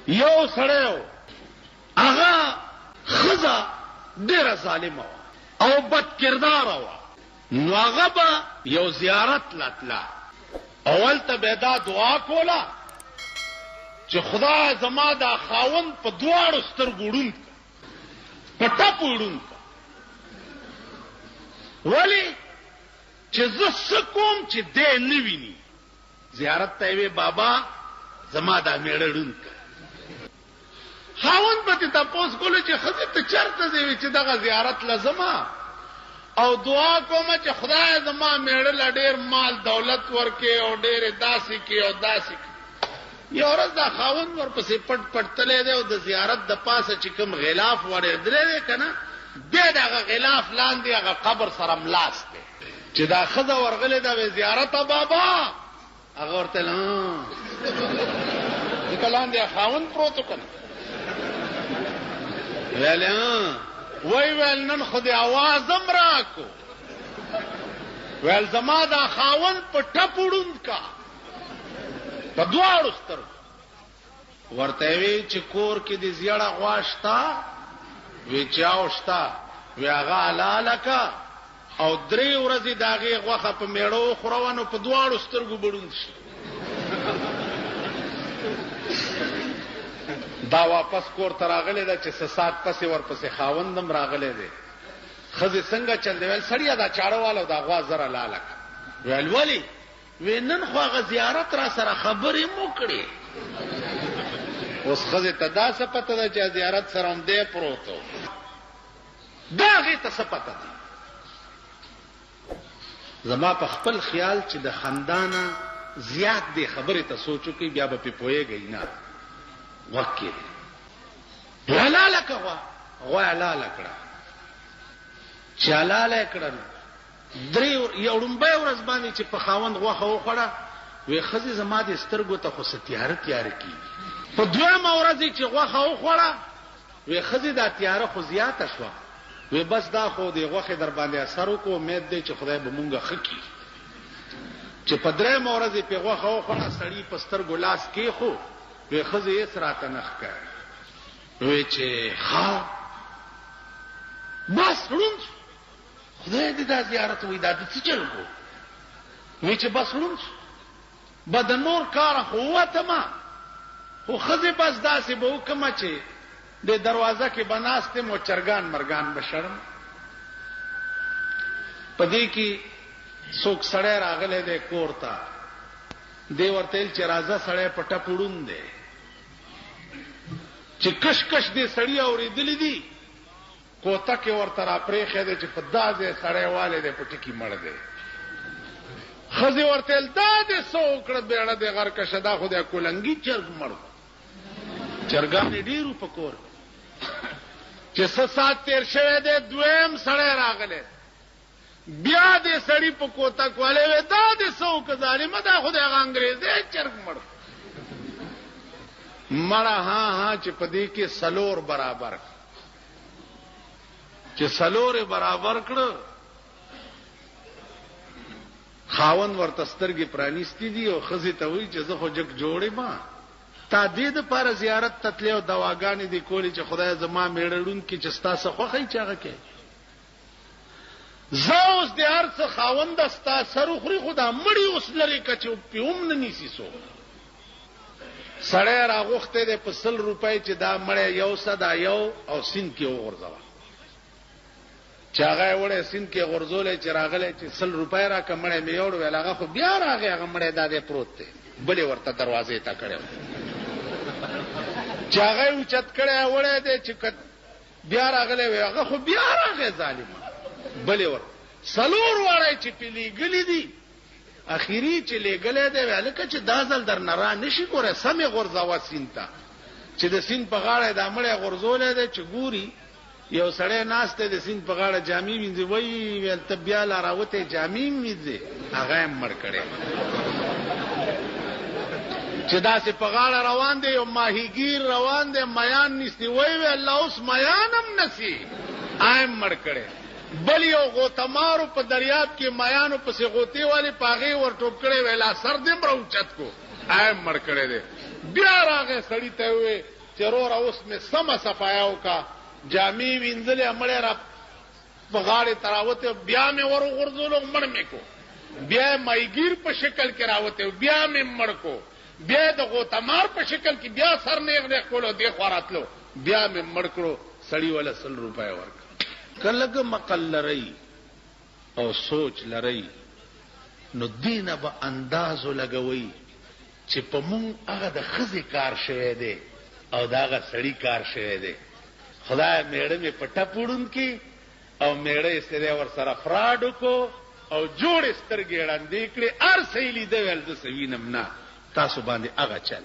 یو سړی هغه ښځه ډېره ظالمه وه او بد کرداره وه، نو هغه به یو زیارت لتله. اول ته به دا دعا کوله چې خدای زما دا خاوند په دواړو سترګو ړوند کړه، په ټپو ړوند کړه. ولې چې زه څه کوم چې دی نه ویني. زیارت ته یې بابا زما دا میړه ړوند کړه. خاوند به ته تپوس کولو چې ښځې ته چېرته ځې؟ چې دغه زیارت له ځمه او دعا کومه چې خدای زما میړه له ډېر مال دولت ورکړي او ډېرې داسې کړي او داسې کړي. یو ورځ دا خاوند ورپسې پټ پټ تللی دی او د زیارت د پاسه چې کوم غلاف ورېدلی دی که نه، بیا د هغه غلاف لاندې هغه قبر سره ملاس دی. چې دا ښځه ورغلې ده وی زیارته بابا، هغه ورته ځکه لاندې خاوند پروت و که نه، ویل نن خو دې اواز هم راکو، ویل زما دا خاوند په ټپو ړوند کا په دواړو سترګو. ورته وی چې کور کې دې زیړه غوا شته؟ وی چاو شته. وی هغه حلاله که او 3 ورځې د هغې غوښه په میړه وخوروه نو په دواړو سترګو به ړوند شي. دا واپس کور ته راغلی ده چې 6 ساعت پسې ورپسې خاوند هم راغلی دی. ښځې څنګه چل دی؟ ویل سړیه دا چاړه واله دا غوا زره لاله کړه. ویل ولې؟ وی نن خو هغه زیارت را سره خبرې مو کړې. اوس ښځې ته دا څه پته ده چې زیارت سره هم دی پروت و؟ دا هغې ته څه پته ده؟ زما په خپل خیال چې د خندانه زیات دی خبرې ته سوچ وکړئ بیا به پې پوهېږئ نه. غوږ کې دی حلاله که غوا حلاله کړه. چې حلاله یې کړه نو یو لومبۍ ورځ باندې چې په خاوند غوښه وخوړه، وی ښځې زما د سترګو ته خو څه تیاره تیاره کېږي. په 2مه ورځ چې غوښه وخوړه، وی ښځې دا تیاره خو زیاته شوه. وی بس دا خو د غوښې در باندې اثر وکړو، امید دی چې خدای به مونږه ښه کړي. چې په 3مه ورځ یې پې غوښه وخوړه، سړي په سترګو لاس کېښو. وی ښځې هېڅ راته نه ښکاري. وی چې ښه بس ړوند شو. خدای دې دا زیارت وی دا د څه چل کو؟ وی چې بس ړوند شو به د نور کاره خو ووتمه، خو ښځې بس داسې به وکړمه چې د دروازه کې به ناست یم او چرګان مرګان به شړم. په دې کې څوک سړی راغلی دی کور ته، دی ورته ویل چې راځه سړی په ټپو ړوند دی. چې کش کش دې سړي اورېدلی دي، کوتک یې ورته راپرېښی دی چې په دا ځای سړی والی دی په ټکي مړ دی. ښځې ورته ویل دا دې څه وکړه بیړه دې غرکشه، دا خو دی کولنګي چرګ مړ. چرګانې ډېرو په کور چې 6 ساعت تېر شوی دی، 2یم سړی راغلی، بیا دې سړي په کوتک والی وی دا دې څه وکړه ظالمه، دا خو دی هغه انګرېز دی چرګ مړ. مړه ها چې په دې کې 4 برابر، چې 4 برابر کړه. خاوند ورته سترګې پرانیستې دي او ښځې ته وایي چې زه خو جګ جوړې ما تا دې دپاره زیارت ته تلې او دواګانې دې کولې چې خدای زما میړه ړوند کړي چې ستا څه خوښه یې چې هغه کوې. زه اوس د هر څه خاونده ستا سر وخوري، خو دا مړي اوس لرې که چې پې هم نه نیسي څوک. سړی راغوښتی دی په 100 روپۍ چې دا مړی یو څه دا یو او سیند کې وغورځوه. چې هغه یې وړی سیند کې غورځولی چې راغلی چې 100 روپۍ راکړه مړی مې یوړ. ویل هغه خو بیا راغی، هغه مړی دا دی پروت دی. بلې ورته دروازې ته کړی چې هغه یې اوچت کړی وړی دی چې بیا راغلی وی هغه خو بیا راغی ظالمه. بلې ورته 4 واړی چې پې لېږلي دي، اخیری چې لېږلی دی هلکه چې دا ځل در نه را نه شي ګوره سم یې غورځوه سیند ته. چې د سیند په غاړه دا مړی غورځولی دی چې ګوري یو سړی ناست دی د سیند په غاړه جامې وینځي. وایي ویل ته بیا لا راوتی جامې وینځې؟ هغه یې مړ کړی. چې داسې په غاړه روان دی یو ماهیګیر روان دی میان نیسي. وایي ویل اوس میان هم نسي، آیم مړ کړی. بل یو غوتمارو په دریاب کې میانو پسې غوتې والی په هغې ور ټوپ کړی، ویلا سر دې مړه اوچت کو، آیم مړ کړی دی. بیا راغی سړي ته وی چرور اوس می سم صفایاو کا جامې وینځلې امړې را بغاړې تراوته بیا می ور غرزولو مړ می کو بیا مایګیر په شکل کې راوته بیا می مړ کو بیا د غوتمار په شکل کې بیا سر نه کولو دی خوراتلو بیا می مړ کړو سړی ولا 100 روپیا ورک کله مقل لري او سوچ لري نو دینه به انداز لګوي چې په مونږ هغه د خزي کار شوی دی او داغه سړی کار شوی دی خدای میړه می پټه پوډون کی او میړه سره ور سره فراډ کو او جوړ سترګې وړاندې کړې ار سېلی دی ول د سوینم نه تاسو باندې هغه چل